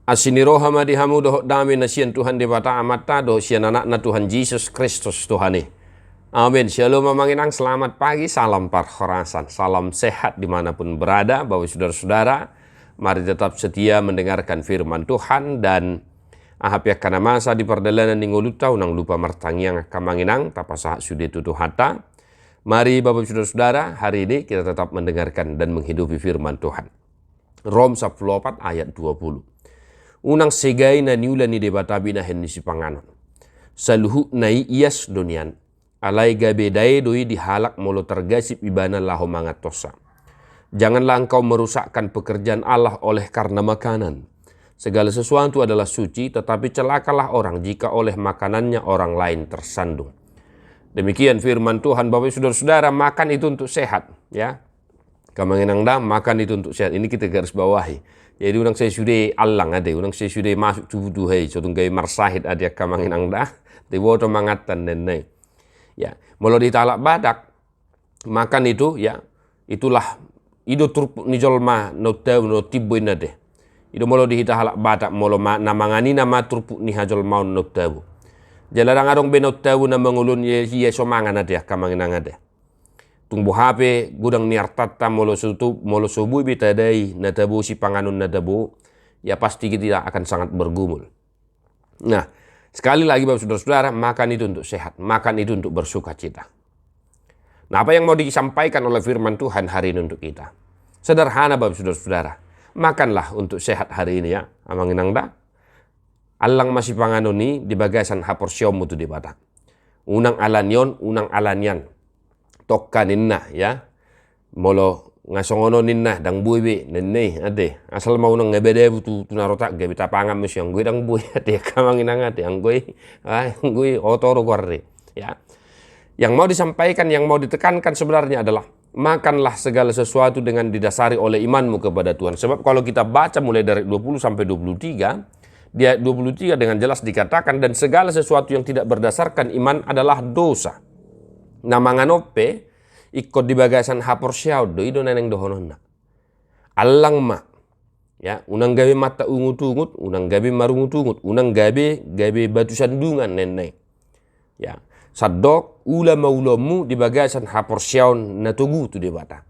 Asiniroha madihamu doh dami nasian Tuhan debata amata doh sian anak na Tuhan Yesus Kristus Tuhani. Amin. Shalom memanginang, selamat pagi, salam parhorasan, salam sehat dimanapun berada. Bapak saudara-saudara, mari tetap setia mendengarkan firman Tuhan dan ahap yakana masa di perdalanan ningoluta unang lupa martangiang kamanginang tapasa sude tutu hata. Mari Bapak saudara-saudara, hari ini kita tetap mendengarkan dan menghidupi firman Tuhan. Rom 14 ayat 20. Unang segay na niula ni debatabi na hen si panganon. Saluhu na iyas dunian. Alay gabe dae doi dihalak molo tergasip ibana laho mangatosa. Janganlah engkau merusakkan pekerjaan Allah oleh karena makanan. Segala sesuatu adalah suci, tetapi celakalah orang jika oleh makanannya orang lain tersandung. Demikian firman Tuhan. Bapak saudara-saudara, makan itu untuk sehat, ya. Kamanginangda, makan itu untuk sehat. Ini kita garis bawahi. Jadi unang saya sudah alang ada, unang saya sudah masuk tubuh hai, so tunggai marsahid ada kamanginangda, dewoto mangatan nenai. Ya, molo ditalak badak, makan itu ya, itulah ido turp nijolma no tau no tiboy nade. Ido molo dihitalak badak molo namangani nama turp ni hajol mau no tau. Jalarang adong be no tau na mangulun ye somangan ada kamanginangada. Tumbuh HP gudang niar tata molo subuh bitadai natabu si panganun natabu, ya pasti kita akan sangat bergumul. Nah, sekali lagi Bapak saudara-saudara, makan itu untuk sehat, makan itu untuk bersuka cita. Nah, apa yang mau disampaikan oleh firman Tuhan hari ini untuk kita? Sederhana Bapak saudara-saudara, makanlah untuk sehat hari ini ya. Amanginangda, alang masih panganun ni di bagasan hapor siomu tu di batak. Unang alanyon, unang alanyan. Tokka ninna ya, molo ngasongono ninna dang buibi nenne ade asal mau nang ngebede tu tunarota gabi tapangan mesyang gue dang bui ade kamanginang ade ang gue otoro guarre ya. Yang mau disampaikan, yang mau ditekankan sebenarnya adalah makanlah segala sesuatu dengan didasari oleh imanmu kepada Tuhan. Sebab kalau kita baca mulai dari 20 sampai 23, dia 23 dengan jelas dikatakan, dan segala sesuatu yang tidak berdasarkan iman adalah dosa. Namanganope ikut di bagasan hapor siaw do ido neneng dohononna alang ma ya, unang gabe mata ungut-ungut, unang gabe marungut-ungut, unang gabe batu sandungan neneng ya, sadok ulama-ulamu di bagasan hapor siaw natugu tu di bata.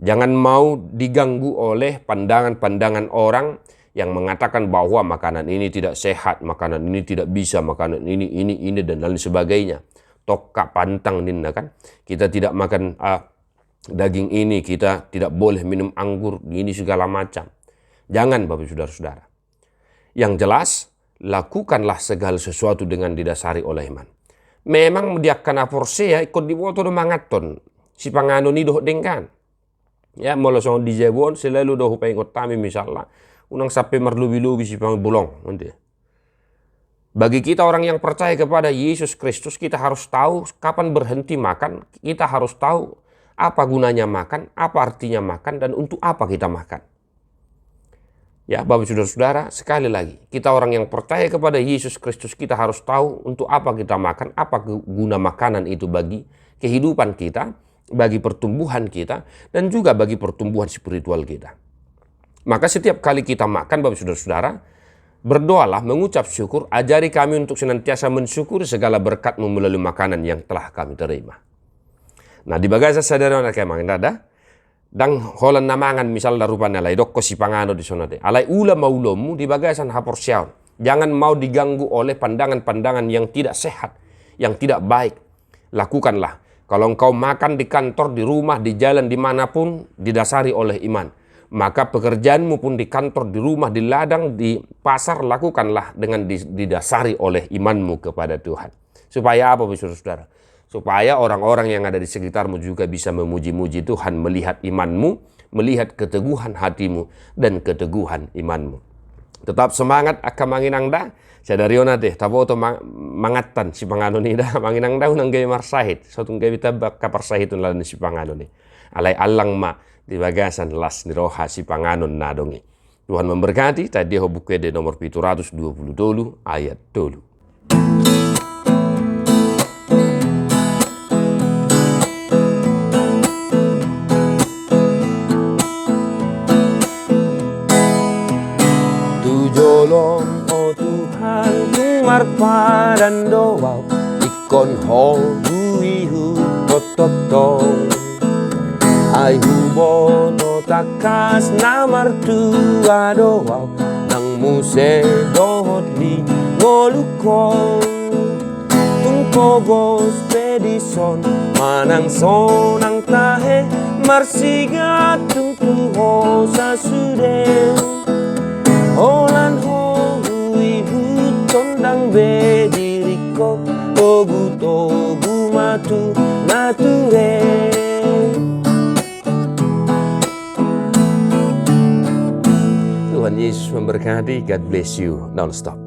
Jangan mau diganggu oleh pandangan-pandangan orang yang mengatakan bahwa makanan ini tidak sehat, makanan ini tidak bisa, makanan ini dan lain sebagainya. Tokka pantang ninna kan, kita tidak makan daging ini, kita tidak boleh minum anggur, ini segala macam. Jangan Bapak saudara-saudara. Yang jelas, lakukanlah segala sesuatu dengan didasari oleh iman. Memang mediakan aporsea ikut diwoto do mangaton si pangano ni doh dengkan. Ya, molo song di jebon selalu doh pengot tami misalnya unang sampai merlubi-lubi si pangbulong nanti. Bagi kita orang yang percaya kepada Yesus Kristus, kita harus tahu kapan berhenti makan, kita harus tahu apa gunanya makan, apa artinya makan, dan untuk apa kita makan. Ya, Bapak saudara-saudara, sekali lagi, kita orang yang percaya kepada Yesus Kristus, kita harus tahu untuk apa kita makan, apa guna makanan itu bagi kehidupan kita, bagi pertumbuhan kita, dan juga bagi pertumbuhan spiritual kita. Maka setiap kali kita makan, Bapak saudara-saudara, berdoalah, mengucap syukur, ajari kami untuk senantiasa mensyukuri segala berkat-Mu melalui makanan yang telah kami terima. Nah, di bagasa sadara na kaya mangindada, dang holan namangan misal rupanya alay dokko si pangano di sonade. Alay ulama-ulamu di bagasan hapor siaw. Jangan mau diganggu oleh pandangan-pandangan yang tidak sehat, yang tidak baik. Lakukanlah. Kalau engkau makan di kantor, di rumah, di jalan, dimanapun, didasari oleh iman. Maka pekerjaanmu pun di kantor, di rumah, di ladang, di pasar, lakukanlah dengan didasari oleh imanmu kepada Tuhan. Supaya apa, saudara-saudara? Supaya orang-orang yang ada di sekitarmu juga bisa memuji-muji Tuhan, melihat imanmu, melihat keteguhan hatimu, dan keteguhan imanmu. Tetap semangat akamanginangda, sadariona deh, taboto mangatan si pangano ni dah, manginangda unang gay marsahit, so tung gay tabak kaparsahitun lalan si pangano ni. Alay alang ma, di bagasan las ni roha si panganon nadongi. Tuhan memberkati, tadi ho buku de nomor 720 ayat 2. marpadan doa ikon ho hui hu tototo ai hubo no takas namar tua doa nang muse dohot li ngolukon tung pogos pedison manang sonang tahe marsiga tung tuho sasude Olan ho hui hu tondang bediriko Togu togu matu nature Tuhan Yesus memberkati. God bless you non-stop.